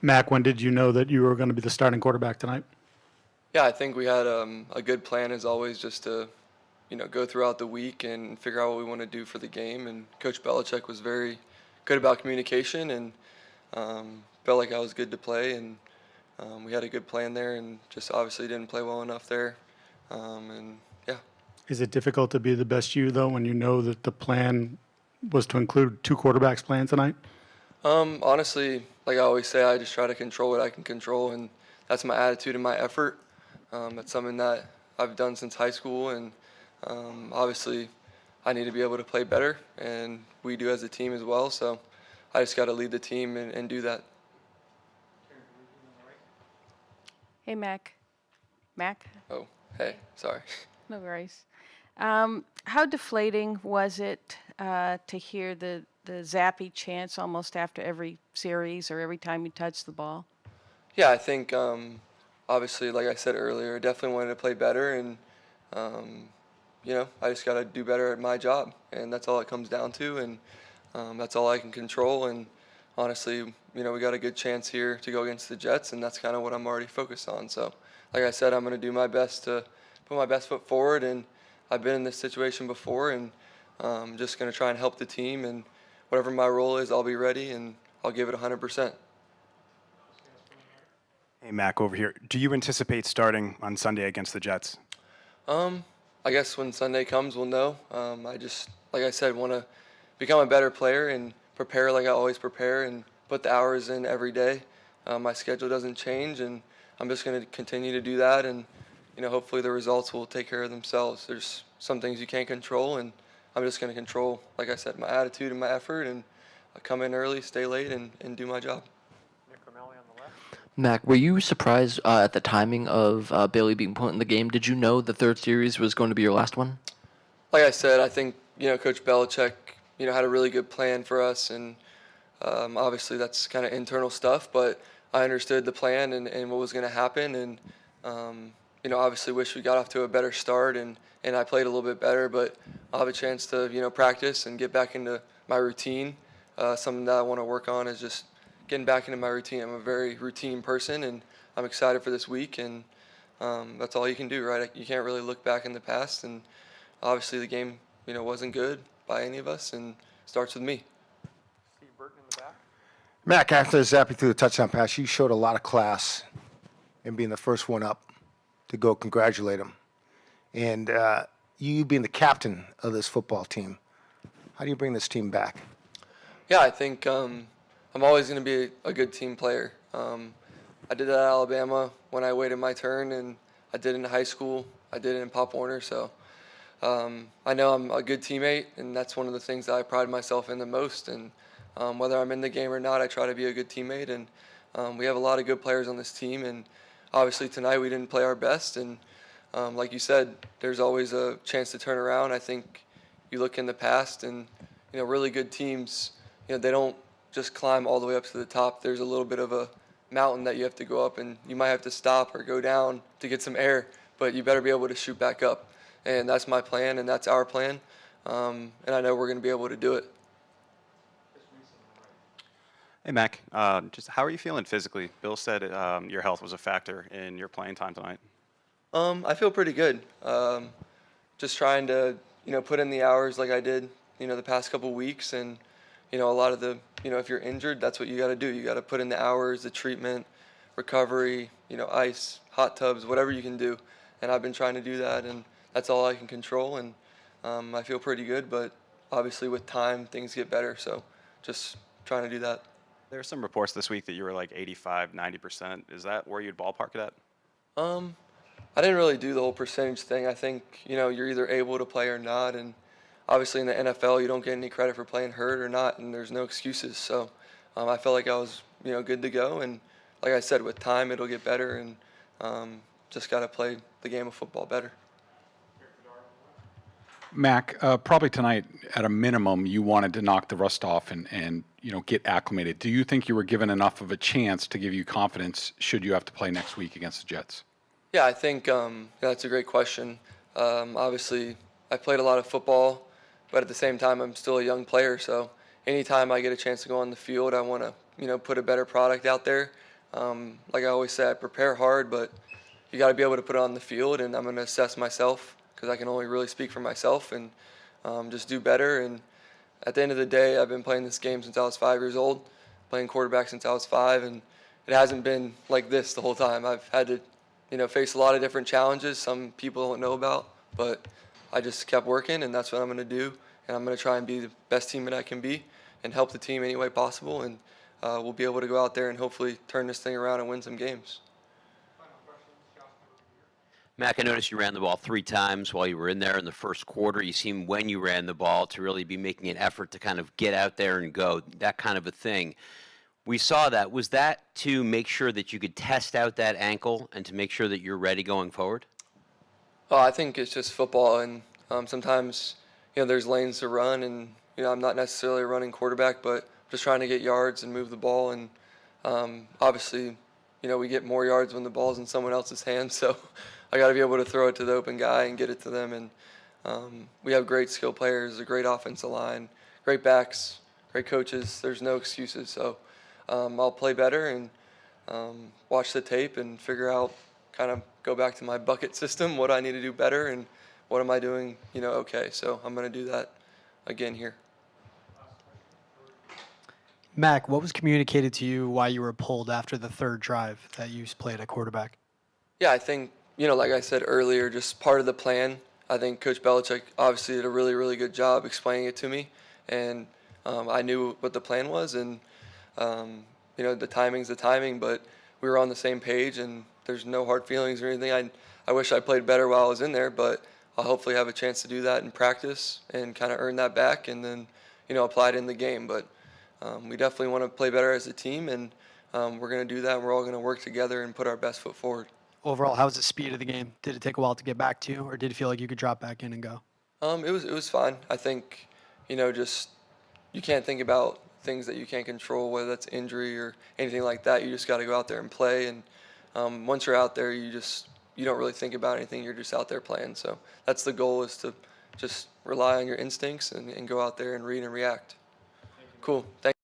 Mac, when did you know that you were going to be the starting quarterback tonight? Yeah, I think we had a good plan as always, just to go throughout the week and figure out what we want to do for the game. And Coach Belichick was very good about communication and felt like I was good to play. And we had a good plan there, and just obviously didn't play well enough there. And yeah. Is it difficult to be the best you, though, when you know that the plan was to include two quarterbacks playing tonight? Honestly, like I always say, I just try to control what I can control, and that's my attitude and my effort. That's something that I've done since high school, and obviously, I need to be able to play better, and we do as a team as well. So I just got to lead the team and do that. Hey, Mac. Mac? Oh, hey, sorry. No worries. How deflating was it to hear the zappy chants almost after every series or every time you touched the ball? Yeah, I think obviously, like I said earlier, I definitely wanted to play better, and I just got to do better at my job, and that's all it comes down to, and that's all I can control. And honestly, we got a good chance here to go against the Jets, and that's kind of what I'm already focused on. So, like I said, I'm going to do my best to put my best foot forward, and I've been in this situation before, and just going to try and help the team, and whatever my role is, I'll be ready, and I'll give it 100%. Hey, Mac, over here. Do you anticipate starting on Sunday against the Jets? I guess when Sunday comes, we'll know. I just, like I said, want to become a better player and prepare like I always prepare and put the hours in every day. My schedule doesn't change, and I'm just going to continue to do that, and hopefully the results will take care of themselves. There's some things you can't control, and I'm just going to control, like I said, my attitude and my effort, and come in early, stay late, and do my job. Mac, were you surprised at the timing of Bailey being put in the game? Did you know the third series was going to be your last one? Like I said, I think Coach Belichick had a really good plan for us, and obviously that's kind of internal stuff. But I understood the plan and what was going to happen, and obviously wish we got off to a better start, and I played a little bit better. But I'll have a chance to practice and get back into my routine. Something that I want to work on is just getting back into my routine. I'm a very routine person, and I'm excited for this week, and that's all you can do, right? You can't really look back in the past, and obviously the game, wasn't good by any of us, and starts with me. Mac, after zapping through the touchdown pass, you showed a lot of class in being the first one up to go congratulate him. And you being the captain of this football team, how do you bring this team back? Yeah, I think I'm always going to be a good team player. I did that at Alabama when I waited my turn, and I did it in high school. I did it in Pop Warner, so I know I'm a good teammate, and that's one of the things that I pride myself in the most. And whether I'm in the game or not, I try to be a good teammate, and we have a lot of good players on this team, and obviously tonight we didn't play our best, and like you said, there's always a chance to turn around. I think you look in the past, and really good teams, they don't just climb all the way up to the top. There's a little bit of a mountain that you have to go up, and you might have to stop or go down to get some air, but you better be able to shoot back up. And that's my plan, and that's our plan, and I know we're going to be able to do it. Hey, Mac, just how are you feeling physically? Bill said your health was a factor in your playing time tonight. I feel pretty good. Just trying to, put in the hours like I did, the past couple weeks, and a lot of the, if you're injured, that's what you got to do. You got to put in the hours, the treatment, recovery, ice, hot tubs, whatever you can do. And I've been trying to do that, and that's all I can control. And I feel pretty good, but obviously with time, things get better. So just trying to do that. There are some reports this week that you were like 85, 90%. Is that where you'd ballpark it at? I didn't really do the whole percentage thing. I think, you're either able to play or not. And obviously in the NFL, you don't get any credit for playing hurt or not, and there's no excuses. So I felt like I was, good to go. And like I said, with time, it'll get better, and just got to play the game of football better. Mac, probably tonight, at a minimum, you wanted to knock the rust off and get acclimated. Do you think you were given enough of a chance to give you confidence should you have to play next week against the Jets? Yeah, I think that's a great question. Obviously, I played a lot of football, but at the same time, I'm still a young player. So anytime I get a chance to go on the field, I want to, put a better product out there. Like I always say, I prepare hard, but you got to be able to put it on the field, and I'm going to assess myself because I can only really speak for myself and just do better. And at the end of the day, I've been playing this game since I was 5 years old, playing quarterback since I was 5, and it hasn't been like this the whole time. I've had to, face a lot of different challenges some people don't know about, but I just kept working, and that's what I'm going to do. And I'm going to try and be the best team that I can be and help the team any way possible. And we'll be able to go out there and hopefully turn this thing around and win some games. Mac, I noticed you ran the ball 3 times while you were in there in the first quarter. You seemed, when you ran the ball, to really be making an effort to kind of get out there and go, that kind of a thing. We saw that. Was that to make sure that you could test out that ankle and to make sure that you're ready going forward? Well, I think it's just football, and sometimes, there's lanes to run, and, I'm not necessarily a running quarterback, but just trying to get yards and move the ball. And obviously, we get more yards when the ball's in someone else's hands, so I got to be able to throw it to the open guy and get it to them. And we have great skill players, a great offensive line, great backs, great coaches. There's no excuses. So I'll play better and watch the tape and figure out, kind of go back to my bucket system, what I need to do better and what am I doing, okay. So I'm going to do that again here. Mac, what was communicated to you why you were pulled after the third drive that you played at quarterback? Yeah, I think, like I said earlier, just part of the plan. I think Coach Belichick obviously did a really, really good job explaining it to me. And I knew what the plan was. And, the timing's the timing, but we were on the same page and there's no hard feelings or anything. I wish I played better while I was in there, but I'll hopefully have a chance to do that in practice and kind of earn that back and then, apply it in the game. But we definitely want to play better as a team, and we're going to do that. We're all going to work together and put our best foot forward. Overall, how was the speed of the game? Did it take a while to get back to you, or did it feel like you could drop back in and go? It was fine. I think, just you can't think about things that you can't control, whether that's injury or anything like that. You just got to go out there and play. And once you're out there, you don't really think about anything. You're just out there playing. So that's the goal, is to just rely on your instincts and go out there and read and react. Cool. Thanks.